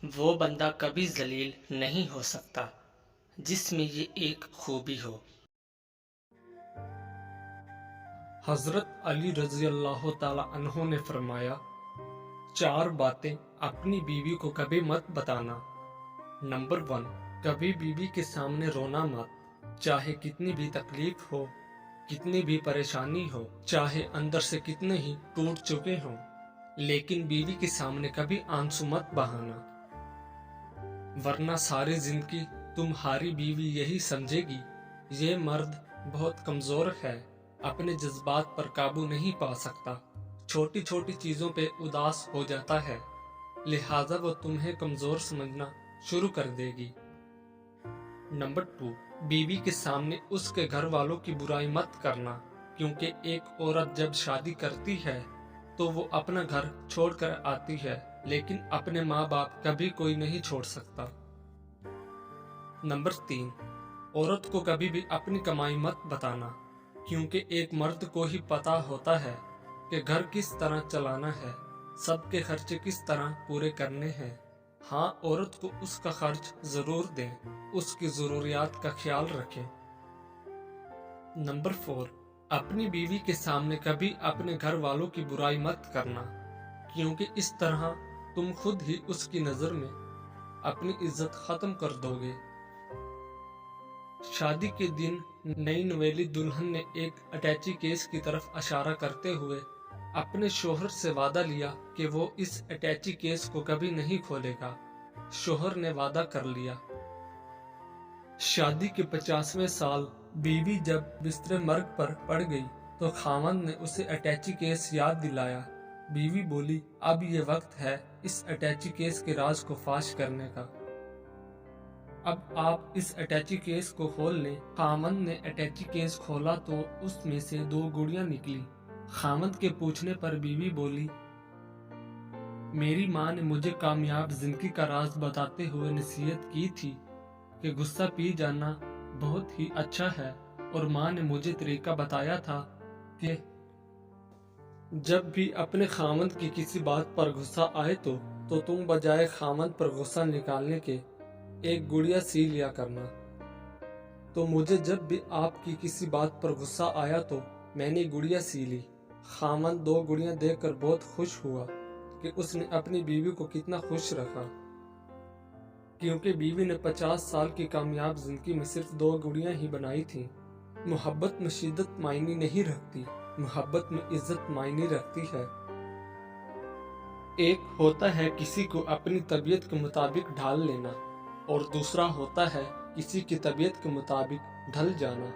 وہ بندہ کبھی ذلیل نہیں ہو سکتا جس میں یہ ایک خوبی ہو۔ حضرت علی رضی اللہ تعالی عنہ نے فرمایا، 4 باتیں اپنی بیوی کو کبھی مت بتانا۔ نمبر 1، کبھی بیوی کے سامنے رونا مت، چاہے کتنی بھی تکلیف ہو، کتنی بھی پریشانی ہو، چاہے اندر سے کتنے ہی ٹوٹ چکے ہوں، لیکن بیوی کے سامنے کبھی آنسو مت بہانا، ورنہ ساری زندگی تمہاری بیوی یہی سمجھے گی یہ مرد بہت کمزور ہے، اپنے جذبات پر قابو نہیں پا سکتا، چھوٹی چھوٹی چیزوں پہ اداس ہو جاتا ہے، لہٰذا وہ تمہیں کمزور سمجھنا شروع کر دے گی۔ نمبر 2، بیوی کے سامنے اس کے گھر والوں کی برائی مت کرنا، کیونکہ ایک عورت جب شادی کرتی ہے تو وہ اپنا گھر چھوڑ کر آتی ہے، لیکن اپنے ماں باپ کبھی کوئی نہیں چھوڑ سکتا۔ نمبر 3، عورت کو کبھی بھی اپنی کمائی مت بتانا، کیونکہ ایک مرد کو ہی پتا ہوتا ہے کہ گھر کس طرح چلانا ہے، سب کے خرچے کس طرح پورے کرنے ہیں۔ ہاں، عورت کو اس کا خرچ ضرور دیں، اس کی ضروریات کا خیال رکھیں۔ نمبر 4، اپنی بیوی کے سامنے کبھی اپنے گھر والوں کی برائی مت کرنا، کیونکہ اس طرح تم خود ہی اس کی نظر میں اپنی عزت ختم کر دو گے۔ شادی کے دن نئی نویلی دلہن نے ایک اٹیچی کیس کی طرف اشارہ کرتے ہوئے اپنے شوہر سے وعدہ لیا کہ وہ اس اٹیچی کیس کو کبھی نہیں کھولے گا۔ شوہر نے وعدہ کر لیا۔ شادی کے 50ویں سال بیوی جب بستر مرگ پر پڑ گئی تو خاوند نے اسے اٹیچی کیس یاد دلایا۔ بیوی بولی، اب یہ وقت ہے اس اٹیچی کیس کے راز کو فاش کرنے کا، اب آپ اس اٹیچی کیس کو کھول لیں۔ خاوند نے اٹیچی کیس کھولا تو اس میں سے 2 گڑیاں نکلی۔ خاوند کے پوچھنے پر بیوی بولی، میری ماں نے مجھے کامیاب زندگی کا راز بتاتے ہوئے نصیحت کی تھی کہ غصہ پی جانا بہت ہی اچھا ہے، اور ماں نے مجھے طریقہ بتایا تھا کہ جب بھی اپنے خاوند کی کسی بات پر غصہ آئے تو تم بجائے خاوند پر غصہ نکالنے کے 1 گڑیا سی لیا کرنا۔ تو مجھے جب بھی آپ کی کسی بات پر غصہ آیا تو میں نے گڑیا سی لی۔ خاوند 2 گڑیاں دیکھ کر بہت خوش ہوا کہ اس نے اپنی بیوی کو کتنا خوش رکھا، کیونکہ بیوی نے 50 سال کی کامیاب زندگی میں صرف 2 گڑیاں ہی بنائی تھیں۔ محبت میں شدت معنی نہیں رکھتی، محبت میں عزت معنی رکھتی ہے۔ ایک ہوتا ہے کسی کو اپنی طبیعت کے مطابق ڈھال لینا، اور دوسرا ہوتا ہے کسی کی طبیعت کے مطابق ڈھل جانا۔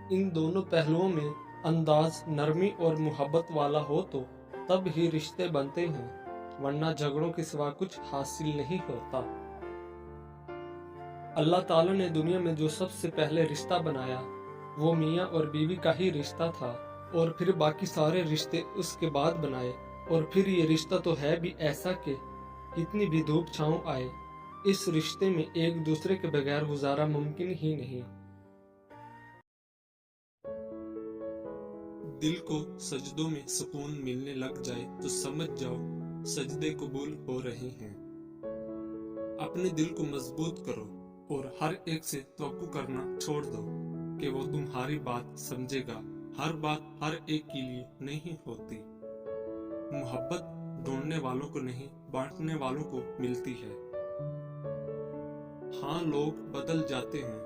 ان دونوں پہلوؤں میں انداز نرمی اور محبت والا ہو تو تب ہی رشتے بنتے ہیں، ورنہ جھگڑوں کے سوا کچھ حاصل نہیں ہوتا۔ اللہ تعالیٰ نے دنیا میں جو سب سے پہلے رشتہ بنایا وہ میاں اور بیوی کا ہی رشتہ تھا، اور پھر باقی سارے رشتے اس کے بعد بنائے، اور پھر یہ رشتہ تو ہے بھی ایسا کہ کتنی بھی دھوپ چھاؤں آئے، اس رشتے میں ایک دوسرے کے بغیر گزارا ممکن ہی نہیں۔ دل کو سجدوں میں سکون ملنے لگ جائے تو سمجھ جاؤ سجدے قبول ہو رہے ہیں۔ اپنے دل کو مضبوط کرو اور ہر ایک سے توقع کرنا چھوڑ دو کہ وہ تمہاری بات سمجھے گا۔ ہر بات ہر ایک کے لیے نہیں ہوتی۔ محبت ڈھونڈنے والوں کو نہیں، بانٹنے والوں کو ملتی ہے۔ ہاں، لوگ بدل جاتے ہیں،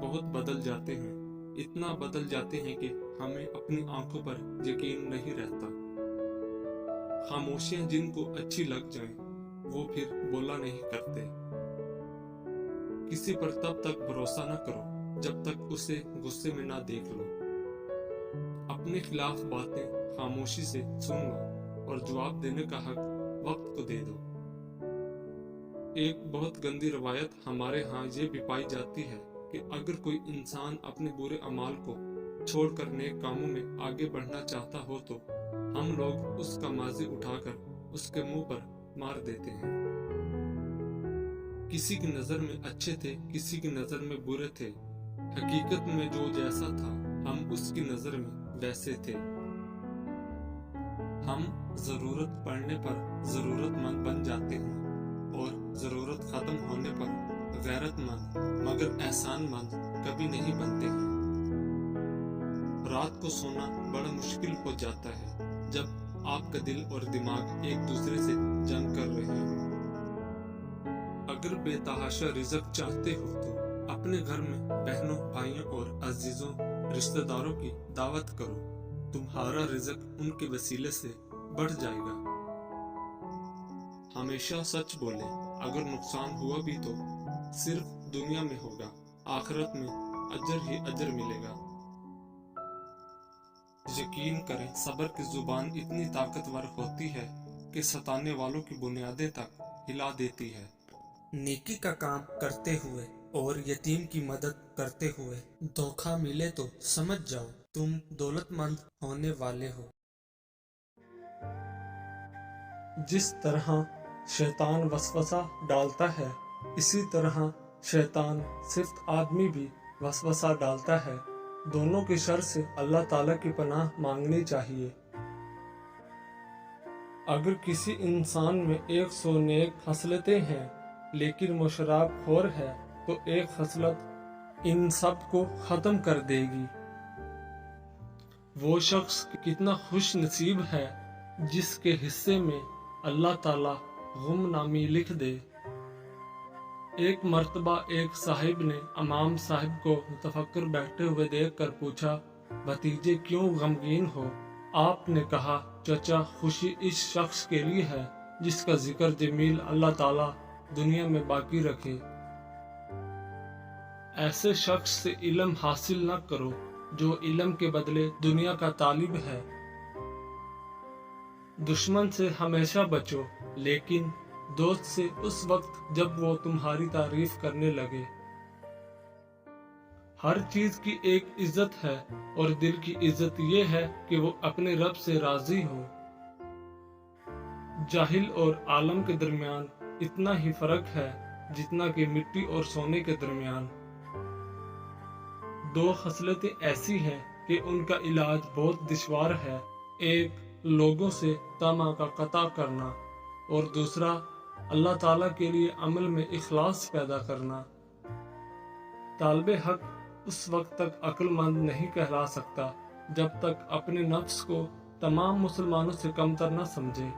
بہت بدل جاتے ہیں، اتنا بدل جاتے ہیں کہ ہمیں اپنی آنکھوں پر یقین نہیں رہتا۔ خاموشیاں جن کو اچھی لگ جائیں وہ پھر بولا نہیں کرتے۔ کسی پر تب تک بھروسہ نہ کرو جب تک اسے غصے میں نہ دیکھ لو۔ اپنے خلاف باتیں خاموشی سے سن لو اور جواب دینے کا حق وقت کو دے دو۔ ایک بہت گندی روایت ہمارے ہاں یہ بھی پائی جاتی ہے کہ اگر کوئی انسان اپنے برے اعمال کو چھوڑ کر نیک کاموں میں آگے بڑھنا چاہتا ہو تو ہم لوگ اس کا ماضی اٹھا کر اس کے منہ پر مار دیتے ہیں۔ کسی کی نظر میں اچھے تھے، کسی کی نظر میں برے تھے، حقیقت میں جو جیسا تھا ہم اس کی نظر میں ویسے تھے۔ ہم ضرورت پڑنے پر ضرورت مند بن جاتے ہیں اور ضرورت ختم ہونے پر غیرت مند مگر احسان مند کبھی نہیں بنتے ہیں۔ رات کو سونا بڑا مشکل ہو جاتا ہے جب آپ کا دل اور دماغ ایک دوسرے سے جنگ کر رہے ہوں۔ اگر بے تحاشا رزق چاہتے ہو تو اپنے گھر میں بہنوں، بھائیوں اور عزیزوں، رشتہ داروں کی دعوت کرو، تمہارا رزق ان کے وسیلے سے بڑھ جائے گا۔ ہمیشہ سچ بولیں، اگر نقصان ہوا بھی تو صرف دنیا میں ہوگا، آخرت میں اجر ہی اجر ملے گا۔ یقین کریں، صبر کی زبان اتنی طاقتور ہوتی ہے کہ ستانے والوں کی بنیادیں تک ہلا دیتی ہے۔ نیکی کا کام کرتے ہوئے اور یتیم کی مدد کرتے ہوئے دھوکہ ملے تو سمجھ جاؤ تم دولت مند ہونے والے ہو۔ جس طرح شیطان وسوسہ ڈالتا ہے، اسی طرح شیطان صرف آدمی بھی وسوسہ ڈالتا ہے۔ دونوں کے شر سے اللہ تعالیٰ کی پناہ مانگنی چاہیے۔ اگر کسی انسان میں 100 نیک خصلتیں ہیں لیکن وہ شراب خور ہے تو ایک خصلت ان سب کو ختم کر دے گی۔ وہ شخص کتنا خوش نصیب ہے جس کے حصے میں اللہ تعالیٰ غم نامی لکھ دے۔ ایک مرتبہ ایک صاحب نے امام صاحب کو متفکر بیٹھے ہوئے دیکھ کر پوچھا، بھتیجے کیوں غمگین ہو؟ آپ نے کہا، چچا خوشی اس شخص کے لیے ہے جس کا ذکر جمیل اللہ تعالیٰ دنیا میں باقی رکھے۔ ایسے شخص سے علم حاصل نہ کرو جو علم کے بدلے دنیا کا طالب ہے۔ دشمن سے ہمیشہ بچو لیکن دوست سے اس وقت جب وہ تمہاری تعریف کرنے لگے۔ ہر چیز کی ایک عزت ہے اور دل کی عزت یہ ہے کہ وہ اپنے رب سے راضی ہو۔ جاہل اور عالم کے درمیان اتنا ہی فرق ہے جتنا کہ مٹی اور سونے کے درمیان۔ دو خصلتیں ایسی ہیں کہ ان کا علاج بہت دشوار ہے، ایک لوگوں سے طمع کا قطع کرنا اور دوسرا اللہ تعالیٰ کے لیے عمل میں اخلاص پیدا کرنا۔ طالب حق اس وقت تک عقل مند نہیں کہلا سکتا جب تک اپنے نفس کو تمام مسلمانوں سے کمتر نہ سمجھے۔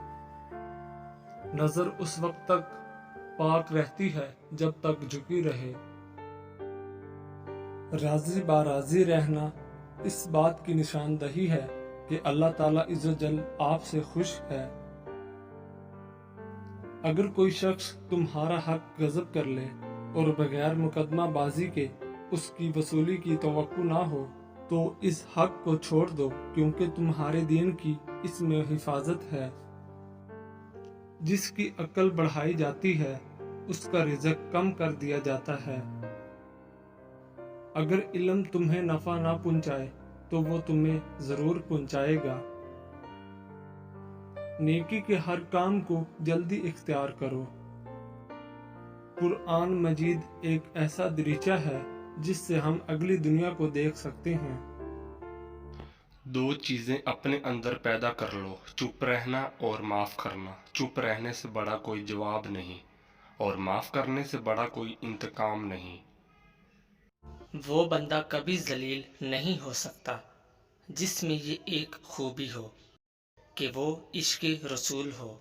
نظر اس وقت تک پاک رہتی ہے جب تک جھکی رہے۔ راضی باراضی رہنا اس بات کی نشاندہی ہے کہ اللہ تعالیٰ عز و جل آپ سے خوش ہے۔ اگر کوئی شخص تمہارا حق غصب کر لے اور بغیر مقدمہ بازی کے اس کی وصولی کی توقع نہ ہو تو اس حق کو چھوڑ دو، کیونکہ تمہارے دین کی اس میں حفاظت ہے۔ جس کی عقل بڑھائی جاتی ہے اس کا رزق کم کر دیا جاتا ہے۔ اگر علم تمہیں نفع نہ پہنچائے تو وہ تمہیں ضرور پہنچائے گا۔ نیکی کے ہر کام کو جلدی اختیار کرو۔ قرآن مجید ایک ایسا دریچہ ہے جس سے ہم اگلی دنیا کو دیکھ سکتے ہیں۔ دو چیزیں اپنے اندر پیدا کر لو، چپ رہنا اور معاف کرنا۔ چپ رہنے سے بڑا کوئی جواب نہیں اور معاف کرنے سے بڑا کوئی انتقام نہیں۔ وہ بندہ کبھی ذلیل نہیں ہو سکتا جس میں یہ ایک خوبی ہو کہ وہ عشق رسول ہو۔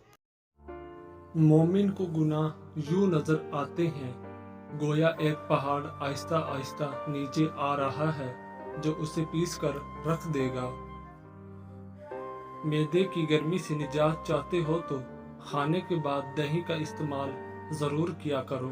مومن کو گناہ یوں نظر آتے ہیں گویا ایک پہاڑ آہستہ آہستہ نیچے آ رہا ہے جو اسے پیس کر رکھ دے گا۔ معدے کی گرمی سے نجات چاہتے ہو تو کھانے کے بعد دہی کا استعمال ضرور کیا کرو۔